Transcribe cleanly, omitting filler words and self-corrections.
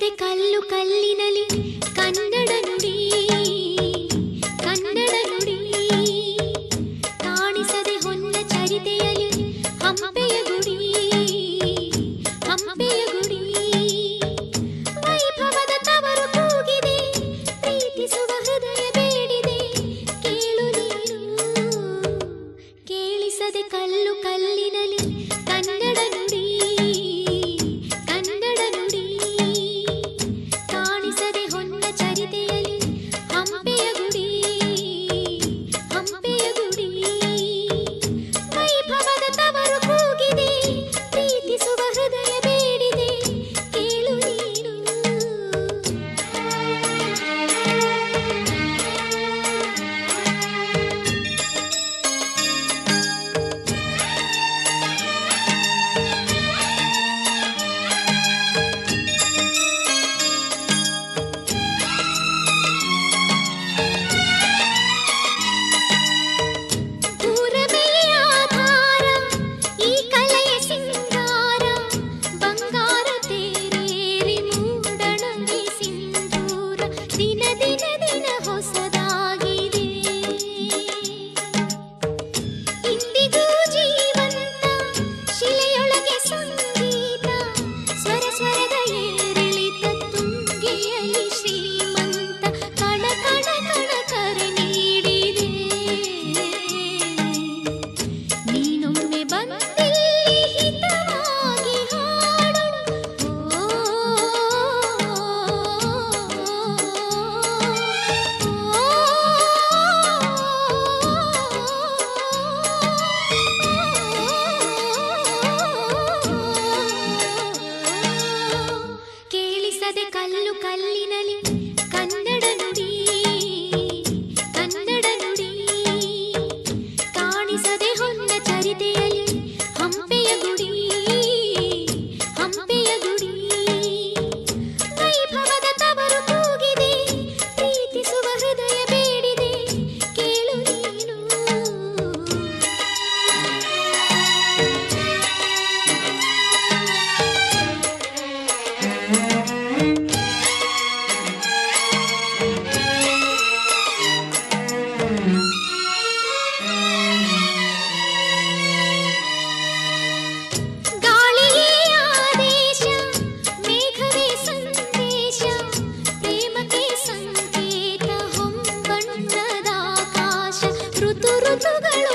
ಕೇಳಿಸದೆ ಕಲ್ಲು ಕಲ್ಲಿನಲಿ ಕನ್ನಡ ನುಡಿ ಕನ್ನಡ ನುಡಿ ಕಾಣಿಸದೆ ಹೊನ್ನ ಚರಿತೆಯಲಿ ಹಂಪೆಯ ಗುಡಿ ಹಂಪೆಯ ಗುಡಿ ವೈಭವದ ತವರು ಕೂಗಿದೆ ಪ್ರೀತಿಸುವ ಹೃದಯ ಬೇಡಿದೆ ಕೇಳು ನೀನು ಕೇಳಿಸದೆ ಕಲ್ಲು ಕಲ್ಲಿನಲಿ ಕನ್ನಡ ನುಡಿ ಕನ್ನಡ ನುಡಿ ಕಾಣಿಸದೆ ಹೊನ್ನ ಚರಿತೆಯಲಿ ಹಂಪೆಯ ಗುಡಿ ಹಂಪೆಯ ಗುಡಿ ವೈಭವದ ತವರು ಕೂಗಿದೆ ಪ್ರೀತಿಸುವ ಹೃದಯ ಬೇಡಿದೆ ಕೇಳು ನೀನು ಪೂರಮೆಯ ಆಧಾರ ಈ ಕಲೆಯ ಸಿಂಗಾರ ಬಂಗಾರ ತೇರೇರಿ ಮೂಡಣಂಗಿ ಸಿಂಧೂರ ದಿನ ದಿನ ದಿನ ಹೊಸದಾಗಿದೆ ಇಂದಿಗೂ ಜೀವಂತ ಶಿಲೆಯೊಳಗೆ ಸಂಗೀತ ಸ್ವರ ಸ್ವರದ ಏರಿಳಿತ ತುಂಗೆಯಲ್ಲಿ ಶ್ರೀಮಂತ ಕಣ ಕಣ ಕಣ ಕರೆ ನೀಡಿದೆ ನೀನೊಮ್ಮೆ ಬಂದಿಲ್ಲಿ ಹಿತವಾಗಿ ಹಾಡು ಕೇಳಿಸದೆ ಕಲ್ಲು ಕಲ್ಲಿನಲಿ ಕನ್ನಡ ನುಡಿ ಕನ್ನಡ ನುಡಿ ಕಾಣಿಸದೆ ಹೊನ್ನ ಚರಿತೆಯಲಿ ಹಂಪೆಯ ಗುಡಿ ಹಂಪೆಯ ಗುಡಿ ವೈಭವದ ತವರು ಕೂಗಿದೆ ಪ್ರೀತಿಸುವ ಹೃದಯ ಬೇಡಿದೆ ಕೇಳು ನೀನು ಗಾಳಿಯೇ ಆದೇಶ ಮೇಘವೇ ಸಂದೇಶ ಪ್ರೇಮಕ್ಕೆ ಸಂಕೇತ ಹೊಂಬಣ್ಣದ ಆಕಾಶ ಋತು ಋತುಗಳು